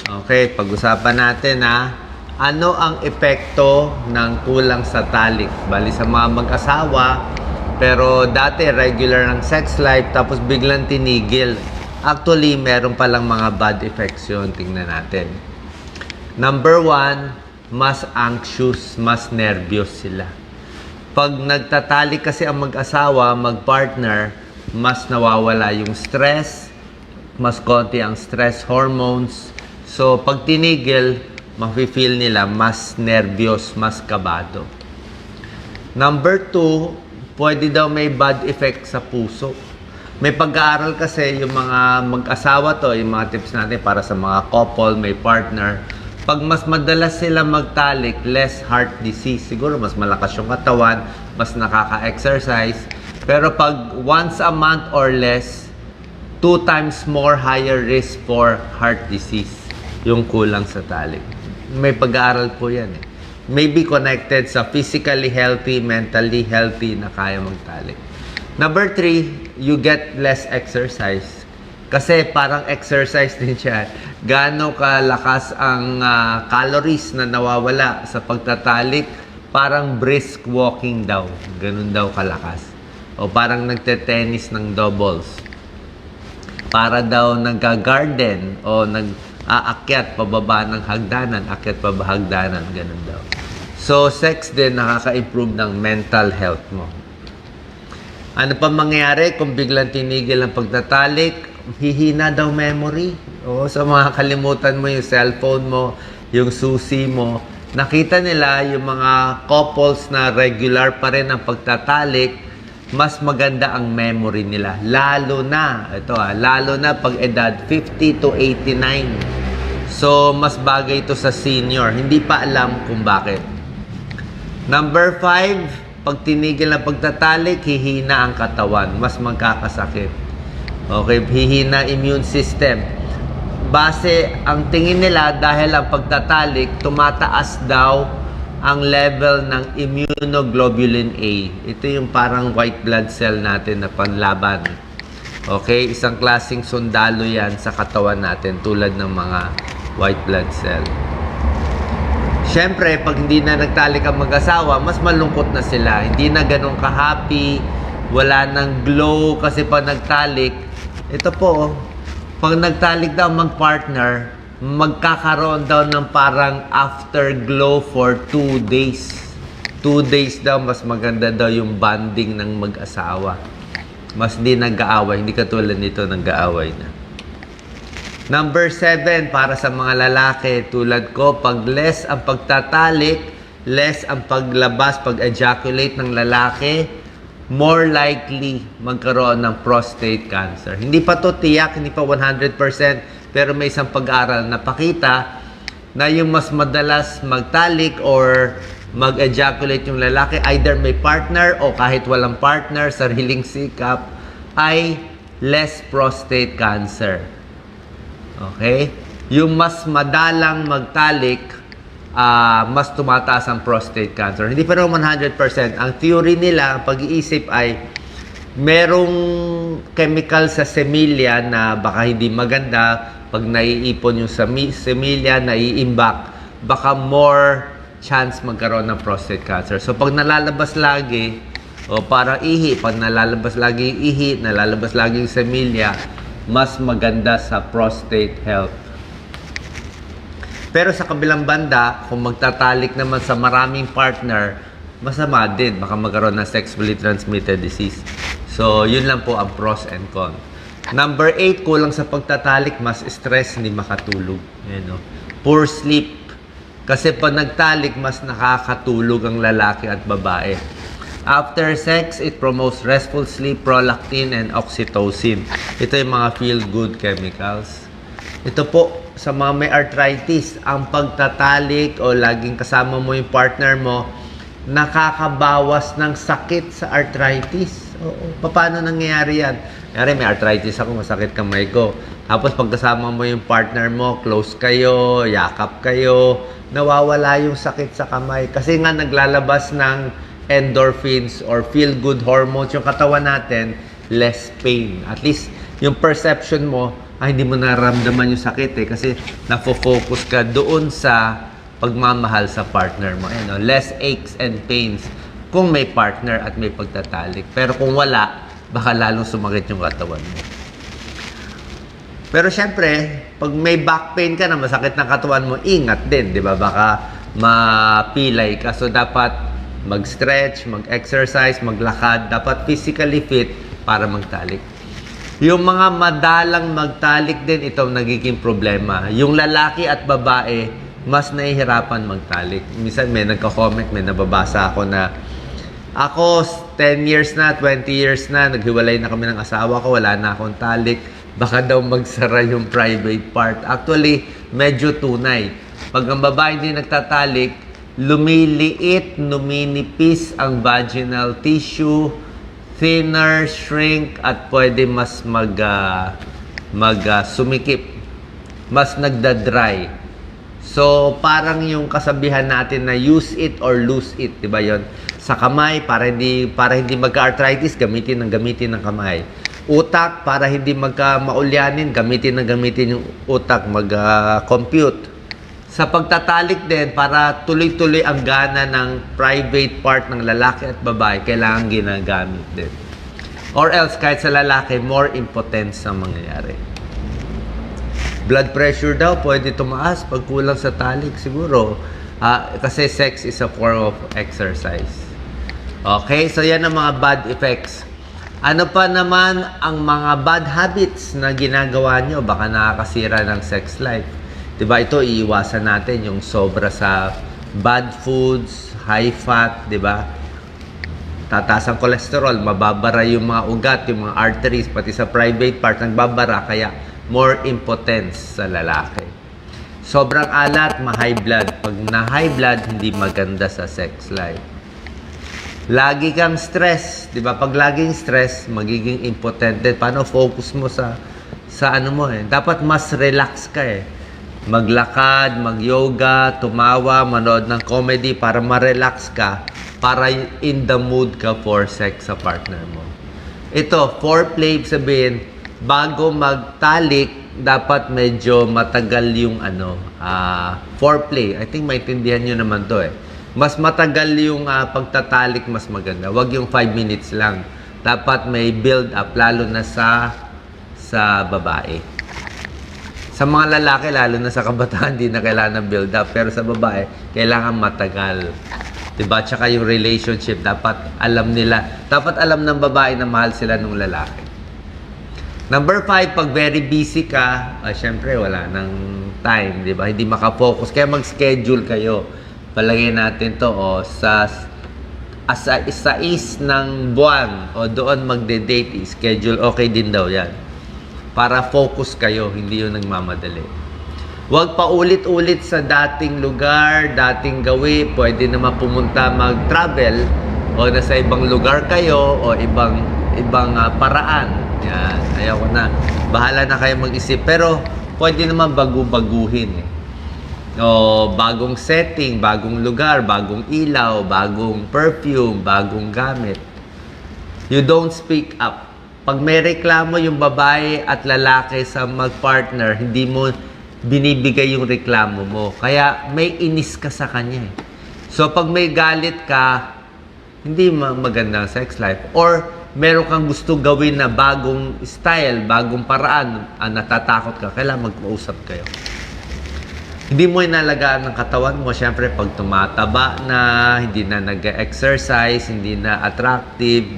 Okay, pag-usapan natin ano ang epekto ng kulang sa talik. Bali sa mga mag-asawa, pero dati regular ng sex life, tapos biglang tinigil. Actually, meron palang mga bad effects yun. Tingnan natin. Number 1, mas anxious, mas nervyos sila. Pag nagtatalik kasi ang mag-asawa, mag-partner, mas nawawala yung stress, mas konti ang stress hormones. So, pag tinigil, mafe-feel nila mas nervyos, mas kabado. Number 2, pwede daw may bad effect sa puso. May pag-aaral kasi yung mga mag-asawa to, yung mga tips natin para sa mga couple, may partner. Pag mas madalas sila magtalik, less heart disease. Siguro mas malakas yung katawan, mas nakaka-exercise. Pero pag once a month or less, 2 times more higher risk for heart disease yung kulang sa talik. May pag-aaral po yan eh. Maybe connected sa physically healthy, mentally healthy na kaya magtalik. Number 3, you get less exercise. Kasi parang exercise din siya. Gaano kalakas ang calories na nawawala sa pagtatalik, parang brisk walking daw. Ganun daw kalakas. O parang nagte-tennis ng doubles. Para daw nagka-garden o nag-aakyat pababa ng hagdanan, akyat pababa hagdanan, ganun daw. So, sex din nakaka-improve ng mental health mo. Ano pa mangyayari kung biglang tinigil ang pagtatalik? Hihina daw memory. O, sa mga kalimutan mo yung cellphone mo, yung susi mo. Nakita nila yung mga couples na regular pa rin ang pagtatalik, mas maganda ang memory nila. Lalo na pag edad 50 to 89. So, mas bagay ito sa senior. Hindi pa alam kung bakit. Number 5, pag tinigil na pagtatalik, hihina ang katawan. Mas magkakasakit. Okay, hihina immune system. Base, ang tingin nila dahil ang pagtatalik, tumataas daw ang level ng immunoglobulin A. Ito yung parang white blood cell natin na panlaban. Okay? Isang klaseng sundalo yan sa katawan natin tulad ng mga white blood cell. Siyempre, pag hindi na nagtalik ang mag-asawa, mas malungkot na sila. Hindi na ganun ka-happy, wala nang glow kasi pag nagtalik. Ito po, pag nagtalik daw mag-partner, magkakaroon daw ng parang afterglow for 2 days. 2 days daw, mas maganda daw yung bonding ng mag-asawa. Mas di nag-aaway, hindi katulad nito nag-aaway na. Number 7, para sa mga lalaki, tulad ko, pag less ang pagtatalik, less ang paglabas, pag-ejaculate ng lalaki, more likely magkaroon ng prostate cancer. Hindi pa to tiyak, hindi pa 100%, pero may isang pag-aaral na pakita na yung mas madalas magtalik or mag-ejaculate yung lalaki, either may partner o kahit walang partner, sariling sikap, ay less prostate cancer. Okay? Yung mas madalang magtalik, mas tumataas ang prostate cancer. Hindi pa rin 100%. Ang theory nila, ang pag-iisip ay merong chemical sa semilya na baka hindi maganda. Pag naiipon yung semilya, naiimbak, baka more chance magkaroon ng prostate cancer. So, pag nalalabas lagi, o parang ihi, pag nalalabas lagi yung ihi, nalalabas lagi yung semilya, mas maganda sa prostate health. Pero sa kabilang banda, kung magtatalik naman sa maraming partner, masama din. Baka magkaroon ng sexually transmitted disease. So, yun lang po ang pros and cons. Number 8, kulang sa pagtatalik, mas stress, hindi makatulog. Ayan, no? Poor sleep. Kasi pag nagtalik, mas nakakatulog ang lalaki at babae. After sex, it promotes restful sleep, prolactin, and oxytocin. Ito yung mga feel-good chemicals. Ito po, sa mga may arthritis, ang pagtatalik o laging kasama mo yung partner mo, nakakabawas ng sakit sa arthritis. Oo. Paano nangyayari yan? Kaya may arthritis ako, masakit kamay ko. Tapos pagkasama mo yung partner mo, close kayo, yakap kayo, nawawala yung sakit sa kamay. Kasi nga naglalabas ng endorphins or feel-good hormones yung katawan natin, less pain. At least yung perception mo, hindi mo naramdaman yung sakit eh. Kasi nafo-focus ka doon sa pagmamahal sa partner mo. Less aches and pains kung may partner at may pagtatalik. Pero kung wala, baka lalong sumakit yung katawan mo. Pero syempre, pag may back pain ka na masakit ng katawan mo, ingat din, di ba? Baka mapilay ka. So, dapat mag-stretch, mag-exercise, maglakad. Dapat physically fit para magtalik. Yung mga madalang magtalik din, itong nagiging problema. Yung lalaki at babae, mas nahihirapan magtalik. Minsan may nagka-comment, may nababasa ako na ako, 10 years na, 20 years na, naghiwalay na kami ng asawa ko, wala na akong talik. Baka daw magsara yung private part. Actually, medyo tunay. Pag ang babae hindi nagtatalik, lumiliit, numinipis ang vaginal tissue, thinner, shrink, at pwede mas sumikip. Mas nagda-dry. So, parang yung kasabihan natin na use it or lose it, di ba yun? Sa kamay, para hindi magka-arthritis, gamitin ng kamay. Utak, para hindi maulyanin, gamitin yung utak, mag-compute. Sa pagtatalik din, para tuloy-tuloy ang gana ng private part ng lalaki at babae, kailangan ginagamit din. Or else, kahit sa lalaki, more impotence ang mangyayari. Blood pressure daw, pwede tumaas pag kulang sa talik, siguro. Kasi sex is a form of exercise. Okay, so yan ang mga bad effects. Ano pa naman ang mga bad habits na ginagawa nyo? Baka nakakasira ng sex life. Diba, ito iiwasan natin yung sobra sa bad foods, high fat, diba? Tataas ang cholesterol, mababara yung mga ugat, yung mga arteries, pati sa private part, nagbabara, kaya more impotence sa lalaki. Sobrang alat, ma-high blood. Pag na-high blood, hindi maganda sa sex life. Lagi kang stress, 'di ba? Pag laging stress, magiging impotent din. Paano focus mo sa ano mo eh? Dapat mas relax ka eh. Maglakad, mag-yoga, tumawa, manood ng comedy para ma-relax ka, para in the mood ka for sex sa partner mo. Ito, foreplay, sabihin, bago magtalik, dapat medyo matagal yung foreplay. I think maintindihan nyo naman to eh. Mas matagal yung pagtatalik, mas maganda. Huwag yung 5 minutes lang. Dapat may build up, lalo na sa babae. Sa mga lalaki, lalo na sa kabataan, di na kailangan ng build up. Pero sa babae, kailangan matagal. Diba? Tsaka yung relationship, dapat alam nila. Dapat alam ng babae na mahal sila ng lalaki. Number 5, pag very busy ka, syempre wala nang time, di ba? Hindi makafocus. Kaya mag-schedule kayo. Palagay natin to, sa is ng buwan, doon magde-date, schedule, okay din daw yan. Para focus kayo, hindi yung nagmamadali. Huwag pa ulit-ulit sa dating lugar, dating gawi. Pwede naman pumunta mag-travel o nasa ibang lugar kayo o ibang paraan. Yan, ayaw ko na. Bahala na kayo mag-isip. Pero pwede naman bagu-baguhin eh. O bagong setting, bagong lugar, bagong ilaw, bagong perfume, bagong gamit. You don't speak up. Pag may reklamo yung babae at lalaki sa mag-partner, hindi mo binibigay yung reklamo mo. Kaya may inis ka sa kanya eh. So pag may galit ka, hindi magandang sex life. Or meron kang gusto gawin na bagong style, bagong paraan, natatakot ka, kailangan mag-usap kayo. Hindi mo inalagaan ng katawan mo. Siyempre, pag tumataba na, hindi na nag-exercise, hindi na attractive,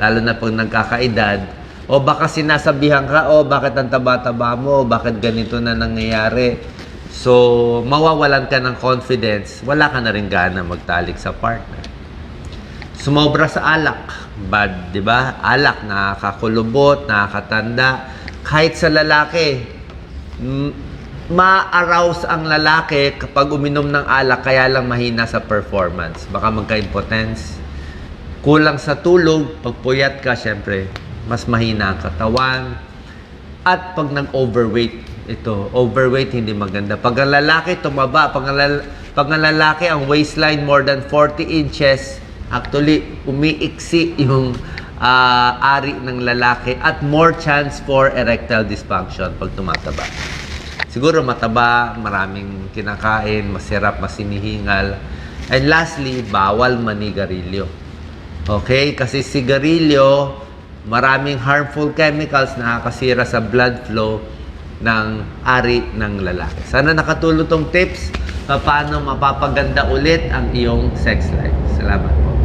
lalo na pag nagkakaedad, o baka sinasabihan ka, bakit ang taba-taba mo, bakit ganito na nangyayari. So, mawawalan ka ng confidence, wala ka na rin gana magtalik sa partner. Sumobra sa alak, bad, di ba? Alak, nakakakulubot, nakakatanda. Kahit sa lalaki, ma-arouse ang lalaki kapag uminom ng alak, kaya lang mahina sa performance. Baka magka-impotence. Kulang sa tulog, pag puyat ka, syempre, mas mahina ang katawan. At pag nag-overweight, ito, overweight hindi maganda. Pag ang lalaki tumaba, pag ang lalaki ang waistline more than 40 inches, actually, umiiksi yung ari ng lalaki at more chance for erectile dysfunction pag tumataba. Siguro mataba, maraming kinakain, masirap, masinihingal. And lastly, bawal manigarilyo. Okay? Kasi sigarilyo, maraming harmful chemicals na nakakasira sa blood flow ng ari ng lalaki. Sana nakatulong tong tips paano mapapaganda ulit ang iyong sex life. Salamat po.